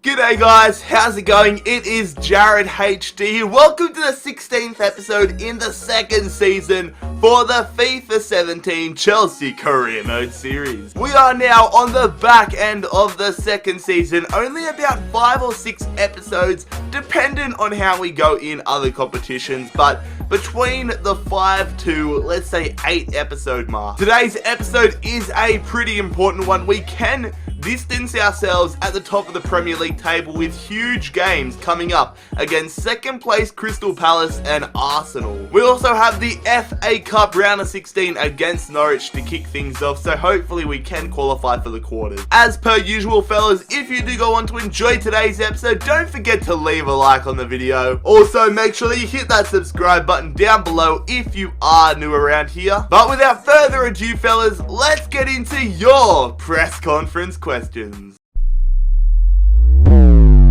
G'day guys, how's it going? It is Jared HD. Welcome to the 16th episode in the second season for the FIFA 17 Chelsea Career Mode series. We are now on the back end of the second season, only about 5 or 6 episodes dependent on how we go in other competitions, but between the 5 to, let's say, 8 episode mark. Today's episode is a pretty important one. We can distance ourselves at the top of the Premier League table with huge games coming up against second place Crystal Palace and Arsenal. We also have the FA Cup round of 16 against Norwich to kick things off, so hopefully we can qualify for the quarters. As per usual fellas, if you do go on to enjoy today's episode, don't forget to leave a like on the video. Also make sure that you hit that subscribe button down below if you are new around here. But without further ado fellas, let's get into your press conference questions.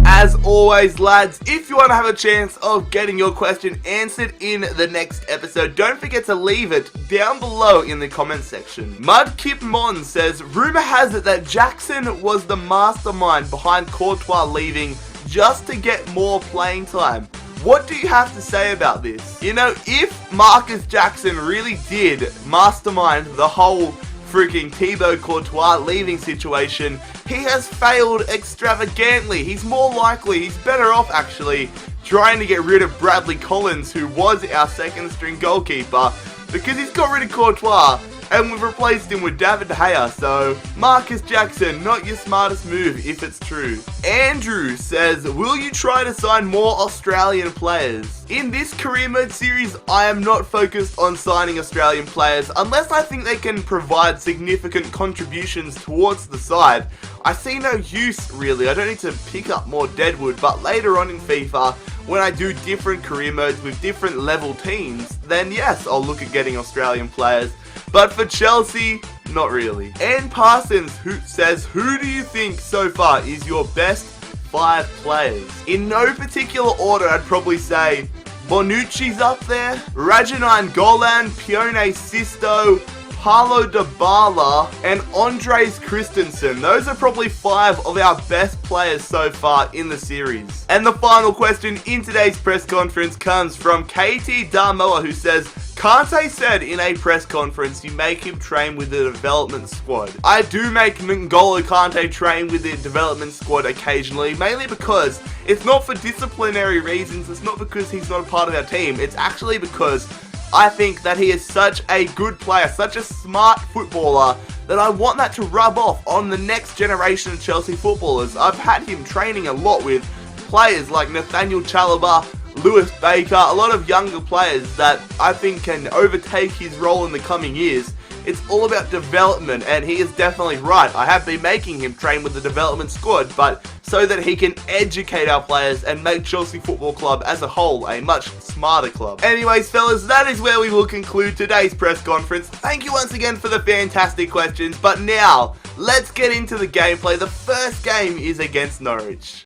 As always lads, if you want to have a chance of getting your question answered in the next episode, don't forget to leave it down below in the comment section. Mudkip Mon says, rumour has it that Jackson was the mastermind behind Courtois leaving just to get more playing time. What do you have to say about this? You know, if Marcus Jackson really did mastermind the whole freaking Thibaut Courtois leaving situation, he has failed extravagantly. He's more likely, he's better off actually, trying to get rid of Bradley Collins, who was our second string goalkeeper, because he's got rid of Courtois and we've replaced him with David De Gea. So Marcus Jackson, not your smartest move if it's true. Andrew says, will you try to sign more Australian players? In this career mode series, I am not focused on signing Australian players unless I think they can provide significant contributions towards the side. I see no use really. I don't need to pick up more deadwood, but later on in FIFA, when I do different career modes with different level teams, then yes, I'll look at getting Australian players. But for Chelsea, not really. Ann Parsons says, who do you think so far is your best 5 players? In no particular order, I'd probably say Bonucci's up there, Rajanine Golan, Pione Sisto, Paulo Dybala, and Andres Christensen. Those are probably 5 of our best players so far in the series. And the final question in today's press conference comes from KT Darmoa, who says, Kante said in a press conference you make him train with the development squad. I do make N'Golo Kante train with the development squad occasionally, mainly because it's not for disciplinary reasons, it's not because he's not a part of our team, it's actually because I think that he is such a good player, such a smart footballer, that I want that to rub off on the next generation of Chelsea footballers. I've had him training a lot with players like Nathaniel Chalobah, Lewis Baker, a lot of younger players that I think can overtake his role in the coming years. It's all about development, and he is definitely right. I have been making him train with the development squad, but so that he can educate our players and make Chelsea Football Club as a whole a much smarter club. Anyways, fellas, that is where we will conclude today's press conference. Thank you once again for the fantastic questions, but now, let's get into the gameplay. The first game is against Norwich.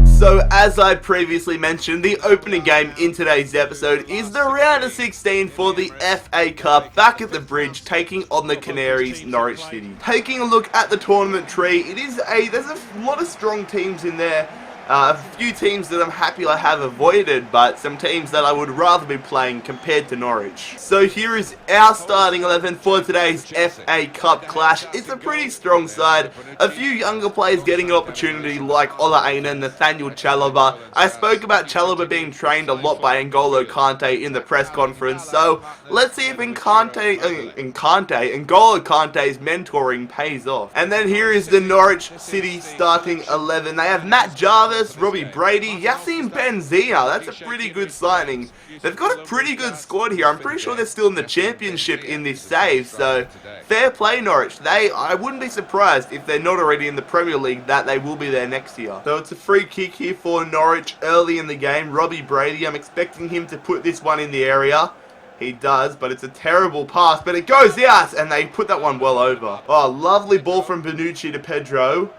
So, as I previously mentioned, the opening game in today's episode is the round of 16 for the FA Cup back at the bridge, taking on the Canaries, Norwich City. Taking a look at the tournament tree, there's a lot of strong teams in there. A few teams that I'm happy I have avoided, but some teams that I would rather be playing compared to Norwich. So here is our starting 11 for today's FA Cup clash. It's a pretty strong side. A few younger players getting an opportunity like Ola Aina, Nathaniel Chalobah. I spoke about Chalobah being trained a lot by N'Golo Kante in the press conference, so let's see if N'Golo Kante's mentoring pays off. And then here is the Norwich City starting 11. They have Matt Jarvis, Robbie Brady, Yassine Benzia. That's a pretty good signing. They've got a pretty good squad here. I'm pretty sure they're still in the championship in this save, so fair play Norwich. I wouldn't be surprised if they're not already in the Premier League, that they will be there next year. So it's a free kick here for Norwich early in the game. Robbie Brady, I'm expecting him to put this one in the area. He does, but it's a terrible pass, but it goes out, and they put that one well over. Oh, lovely ball from Bonucci to Pedro.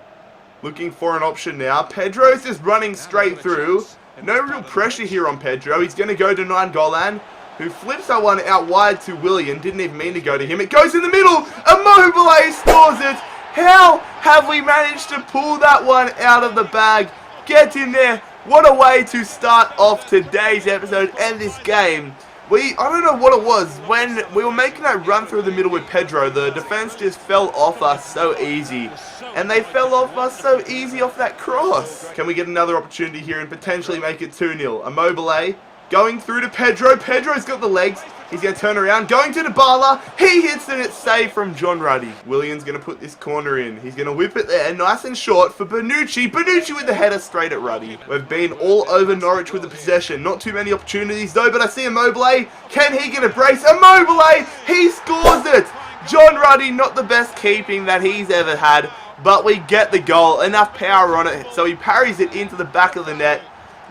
Looking for an option now. Pedro's just running straight through. No real pressure here on Pedro. He's going to go to Nainggolan, who flips that one out wide to Willian. Didn't even mean to go to him. It goes in the middle. Immobile scores it. How have we managed to pull that one out of the bag? Get in there. What a way to start off today's episode and this game. I don't know what it was, when we were making that run through the middle with Pedro, the defense just fell off us so easy. And they fell off us so easy off that cross. Can we get another opportunity here and potentially make it 2-0? Immobile going through to Pedro. Pedro's got the legs. He's going to turn around, going to Dybala. He hits it, it's saved from John Ruddy. William's going to put this corner in. He's going to whip it there, nice and short for Bonucci. Bonucci with the header straight at Ruddy. We've been all over Norwich with the possession. Not too many opportunities though, but I see Immobile. Can he get a brace? Immobile! He scores it! John Ruddy, not the best keeping that he's ever had, but we get the goal. Enough power on it, so he parries it into the back of the net.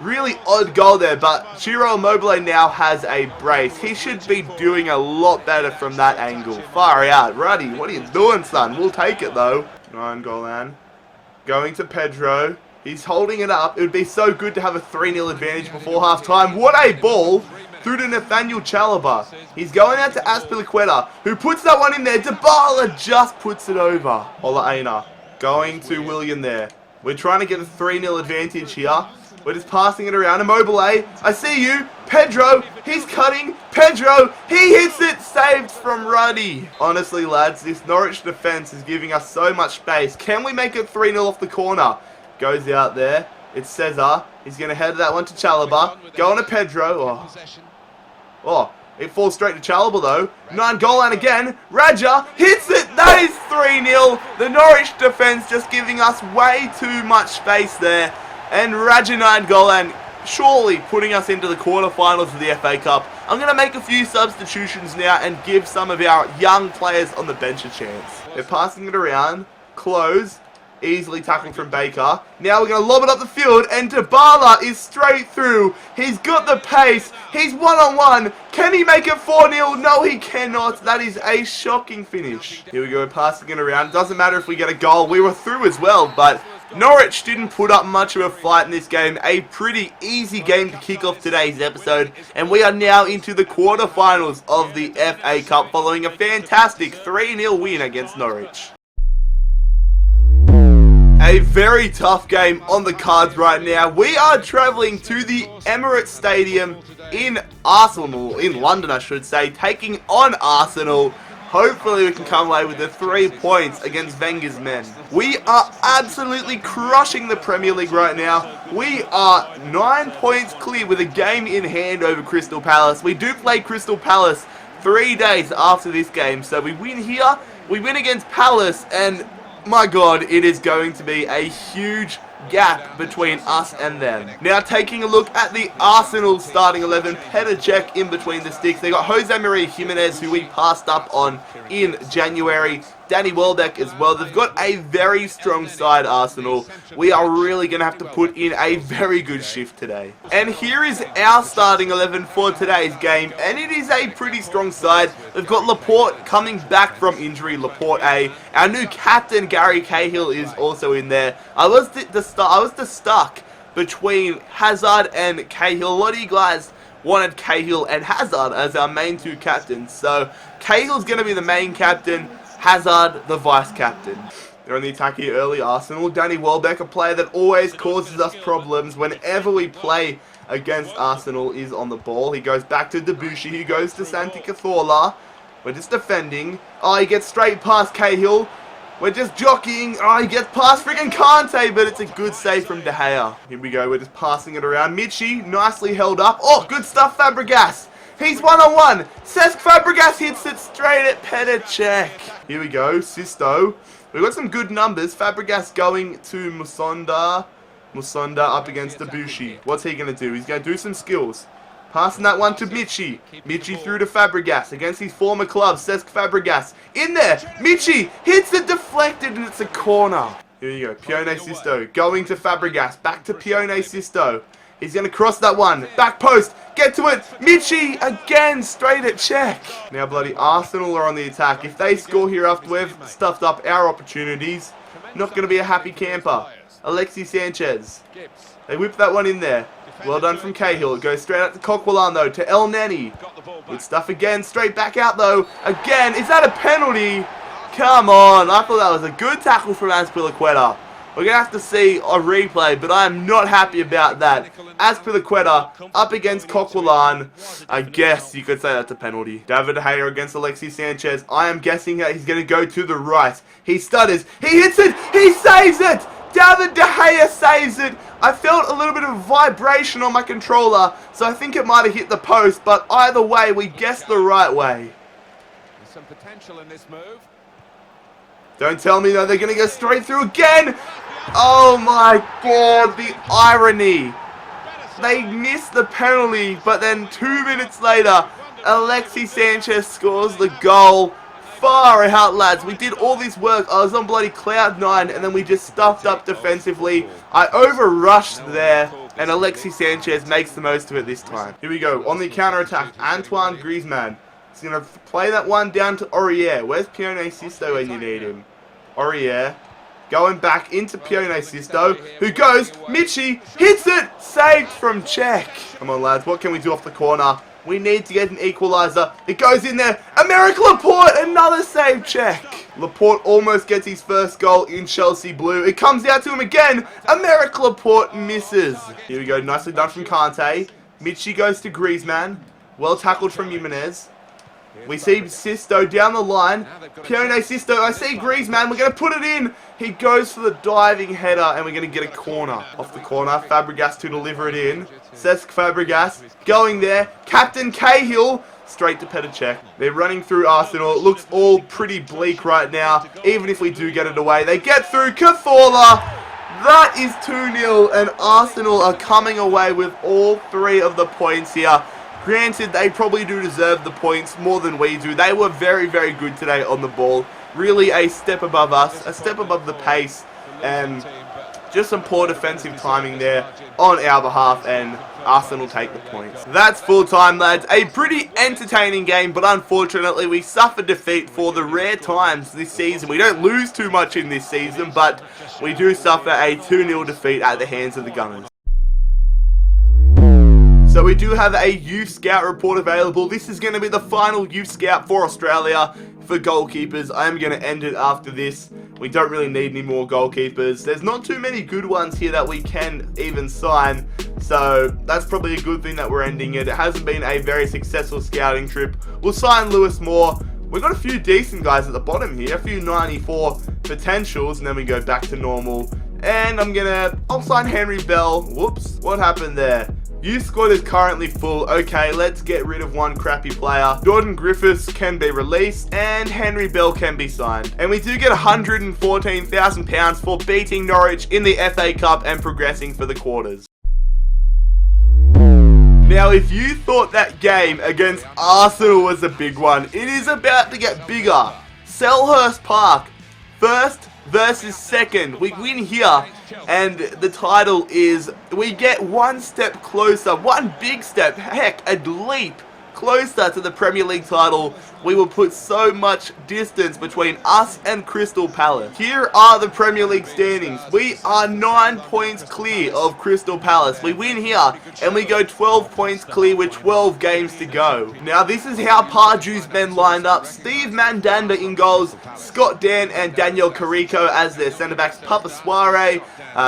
Really odd goal there, but Ciro Immobile now has a brace. He should be doing a lot better from that angle. Far out. Ruddy, what are you doing, son? We'll take it, though. Ryan Golan going to Pedro. He's holding it up. It would be so good to have a 3-0 advantage before half-time. What a ball through to Nathaniel Chalobah. He's going out to Azpilicueta, who puts that one in there. Dybala just puts it over. Ola Aina going to William there. We're trying to get a 3-0 advantage here. We're just passing it around. Immobile, I see you. Pedro, he's cutting. Pedro, he hits it. Saved from Ruddy. Honestly, lads, this Norwich defense is giving us so much space. Can we make it 3-0 off the corner? Goes out there. It's Cesar. He's going to head that one to Chalobah. Going to Pedro. Oh, it falls straight to Chalobah, though. Golan again. Raja hits it. That is 3-0. The Norwich defense just giving us way too much space there. And Raja Golan surely putting us into the quarterfinals of the FA Cup. I'm going to make a few substitutions now and give some of our young players on the bench a chance. They're passing it around. Close. Easily tackled from Baker. Now we're going to lob it up the field, and Dybala is straight through. He's got the pace. He's one-on-one. Can he make it 4-0? No, he cannot. That is a shocking finish. Here we go, passing it around. Doesn't matter if we get a goal. We were through as well, but Norwich didn't put up much of a fight in this game. A pretty easy game to kick off today's episode. And we are now into the quarterfinals of the FA Cup following a fantastic 3-0 win against Norwich. A very tough game on the cards right now. We are travelling to the Emirates Stadium in London I should say, taking on Arsenal. Hopefully we can come away with the 3 points against Wenger's men. We are absolutely crushing the Premier League right now. We are 9 points clear with a game in hand over Crystal Palace. We do play Crystal Palace 3 days after this game. So we win here, we win against Palace, and my God, it is going to be a huge gap between us and them. Now taking a look at the Arsenal starting 11, Petr Cech in between the sticks. They got Jose Maria Jimenez, who we passed up on in January. Danny Welbeck as well. They've got a very strong side, Arsenal. We are really going to have to put in a very good shift today. And here is our starting 11 for today's game, and it is a pretty strong side. They've got Laporte coming back from injury, Laporte A. Our new captain, Gary Cahill, is also in there. I was just stuck between Hazard and Cahill. A lot of you guys wanted Cahill and Hazard as our main 2 captains. So Cahill's going to be the main captain, Hazard the vice captain. They're on the attack here early, Arsenal. Danny Welbeck, a player that always causes us problems whenever we play against Arsenal, is on the ball. He goes back to Debussy, he goes to Santi Cazorla. We're just defending. Oh, he gets straight past Cahill. We're just jockeying. Oh, he gets past freaking Kante, but it's a good save from De Gea. Here we go, we're just passing it around. Michi, nicely held up. Oh, good stuff, Fabregas. He's one-on-one. Cesc Fabregas hits it straight at Petr Cech. Here we go, Sisto. We've got some good numbers. Fabregas going to Musonda. Musonda up against Debussy. What's he going to do? He's going to do some skills. Passing that one to Michi. Michi through to Fabregas against his former club, Cesc Fabregas. In there, Michi hits it deflected and it's a corner. Here you go, Pione Sisto going to Fabregas. Back to Pione Sisto. He's going to cross that one. Back post. Get to it. Michi again straight at Cech. Now bloody Arsenal are on the attack. If they score here after we've stuffed up our opportunities, not going to be a happy camper. Alexis Sanchez. They whip that one in there. Well done from Cahill. It goes straight out to Coquelin though, to El Neni. Good stuff again. Straight back out though. Again, is that a penalty? Come on. I thought that was a good tackle from Azpilicueta. We're going to have to see a replay, but I am not happy about that. Azpilicueta up against Coquelin. I guess you could say that's a penalty. David De Gea against Alexis Sanchez. I am guessing that he's going to go to the right. He stutters. He hits it. He saves it. David De Gea saves it. I felt a little bit of vibration on my controller, so I think it might have hit the post, but either way, we guessed the right way. There's some potential in this move. Don't tell me, though, they're going to go straight through again. Oh, my God, the irony. They missed the penalty, but then 2 minutes later, Alexis Sanchez scores the goal. Far out, lads. We did all this work. I was on bloody cloud 9, and then we just stuffed up defensively. I over-rushed there, and Alexis Sanchez makes the most of it this time. Here we go. On the counter-attack, Antoine Griezmann. He's going to play that one down to Aurier. Where's Pione Sisto when you need him? Aurier. Going back into Pione Sisto, who goes, Michi, hits it, saved from Czech. Come on, lads, what can we do off the corner? We need to get an equaliser. It goes in there. Emerick Laporte, another save check. Laporte almost gets his first goal in Chelsea blue. It comes out to him again. Emerick Laporte misses. Here we go, nicely done from Kante. Michi goes to Griezmann. Well tackled from Jimenez. We see Sisto down the line. Pione Sisto, I see Griezmann. We're going to put it in. He goes for the diving header, and we're going to get a corner. Off the corner, Fabregas to deliver it in. Cesc Fabregas going there. Captain Cahill straight to Petr Cech. They're running through Arsenal. It looks all pretty bleak right now. Even if we do get it away, they get through. Cazorla. That is 2-0, and Arsenal are coming away with all 3 of the points here. Granted, they probably do deserve the points more than we do. They were very, very good today on the ball. Really a step above us, a step above the pace, and just some poor defensive timing there on our behalf, and Arsenal take the points. That's full time, lads. A pretty entertaining game, but unfortunately we suffered defeat for the rare times this season. We don't lose too much in this season, but we do suffer a 2-0 defeat at the hands of the Gunners. So we do have a Youth Scout report available. This is going to be the final Youth Scout for Australia for goalkeepers. I am going to end it after this. We don't really need any more goalkeepers. There's not too many good ones here that we can even sign. So that's probably a good thing that we're ending it. It hasn't been a very successful scouting trip. We'll sign Lewis Moore. We've got a few decent guys at the bottom here. A few 94 potentials. And then we go back to normal. And I'll sign Henry Bell. Whoops. What happened there? Youth squad is currently full. Okay, let's get rid of one crappy player. Jordan Griffiths can be released and Henry Bell can be signed. And we do get £114,000 for beating Norwich in the FA Cup and progressing for the quarters. Now, if you thought that game against Arsenal was a big one, it is about to get bigger. Selhurst Park, first versus second. We win here, and the title is, we get one step closer, one big step, heck, a leap closer to the Premier League title. We will put so much distance between us and Crystal Palace. Here are the Premier League standings. We are 9 points clear of Crystal Palace. We win here, and we go 12 points clear with 12 games to go. Now, this is how Pardew's men lined up. Steve Mandanda in goals, Scott Dan and Daniel Carrico as their centre-backs, Papa Soare.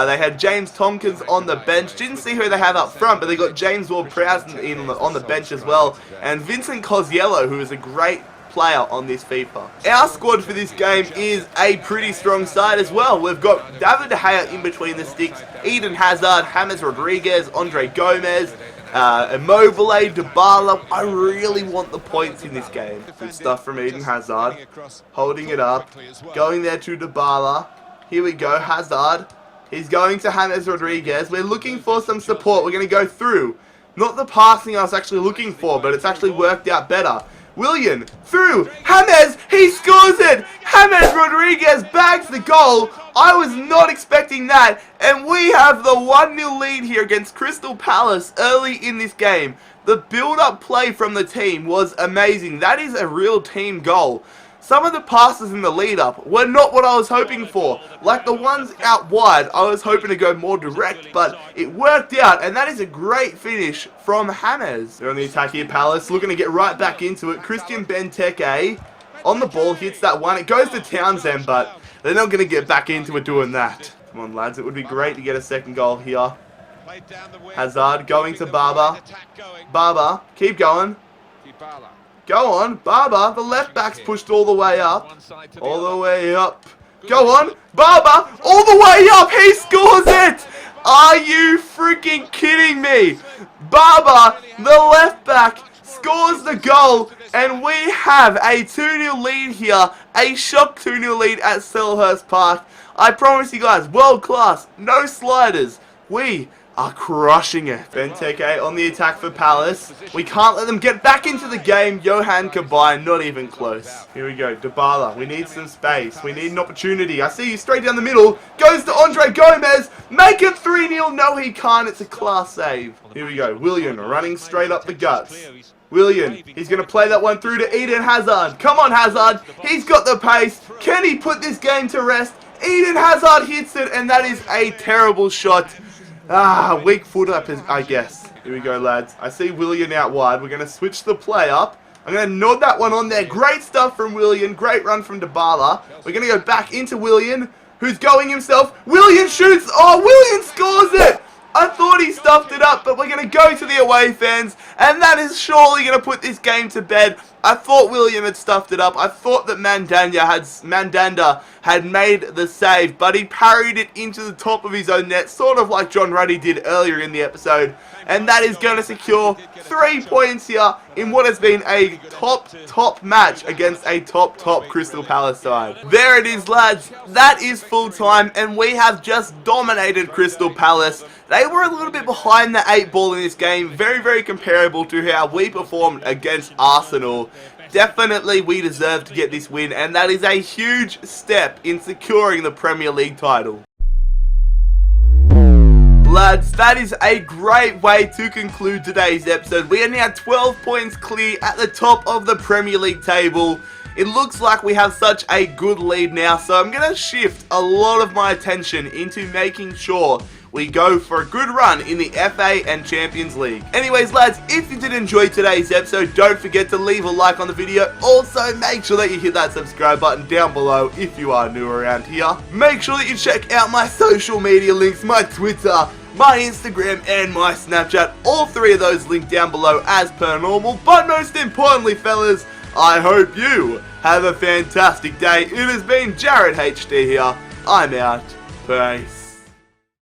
They had James Tompkins on the bench. Didn't see who they have up front, but they got James Ward-Prowse on the bench as well. And Vincent Cosiello, who is a great player on this FIFA. Our squad for this game is a pretty strong side as well. We've got David De Gea in between the sticks, Eden Hazard, James Rodriguez, Andre Gomez, Immobile, Dybala. I really want the points in this game. Good stuff from Eden Hazard. Holding it up. Going there to Dybala. Here we go, Hazard. He's going to James Rodriguez. We're looking for some support. We're going to go through. Not the passing I was actually looking for, but it's actually worked out better. Willian, through, James, he scores it! James Rodriguez bags the goal. I was not expecting that, and we have the 1-0 lead here against Crystal Palace early in this game. The build-up play from the team was amazing. That is a real team goal. Some of the passes in the lead-up were not what I was hoping for. Like the ones out wide, I was hoping to go more direct, but it worked out, and that is a great finish from James. They're on the attack here, Palace, looking to get right back into it. Christian Benteke, on the ball, hits that one. It goes to Townsend, but they're not going to get back into it doing that. Come on, lads. It would be great to get a second goal here. Hazard going to Barber. Barber, keep going. Go on, Barber. The left back's pushed all the way up. All the way up. Go on, Barber. All the way up. He scores it. Are you freaking kidding me? Barber, the left back, scores the goal. And we have a 2-0 lead here. A shock 2-0 lead at Selhurst Park. I promise you guys, world class. No sliders. We are crushing it. Benteke on the attack for Palace. We can't let them get back into the game. Johan Kabay, not even close. Here we go. Dybala. We need some space. We need an opportunity. I see you straight down the middle. Goes to Andre Gomez. Make it 3-0. No, he can't. It's a class save. Here we go. Willian running straight up the guts. Willian, he's going to play that one through to Eden Hazard. Come on, Hazard. He's got the pace. Can he put this game to rest? Eden Hazard hits it, and that is a terrible shot. Weak foot up, I guess. Here we go, lads. I see Willian out wide. We're going to switch the play up. I'm going to nod that one on there. Great stuff from Willian. Great run from Dybala. We're going to go back into Willian, who's going himself. Willian shoots. Oh, Willian scores it. I thought he stuffed it up, but we're going to go to the away fans, and that is surely going to put this game to bed. I thought William had stuffed it up. I thought that Mandanda had made the save, but he parried it into the top of his own net, sort of like John Ruddy did earlier in the episode. And that is going to secure 3 points here in what has been a top match against a top Crystal Palace side. There it is, lads. That is full time, and we have just dominated Crystal Palace. They were a little bit behind the 8 ball in this game. Very comparable to how we performed against Arsenal. Definitely we deserve to get this win, and that is a huge step in securing the Premier League title. Lads, that is a great way to conclude today's episode. We are now 12 points clear at the top of the Premier League table. It looks like we have such a good lead now, so I'm going to shift a lot of my attention into making sure we go for a good run in the FA and Champions League. Anyways, lads, if you did enjoy today's episode, don't forget to leave a like on the video. Also, make sure that you hit that subscribe button down below if you are new around here. Make sure that you check out my social media links, my Twitter, my Instagram, and my Snapchat. All 3 of those linked down below as per normal. But most importantly, fellas, I hope you have a fantastic day. It has been Jared HD here. I'm out. Peace.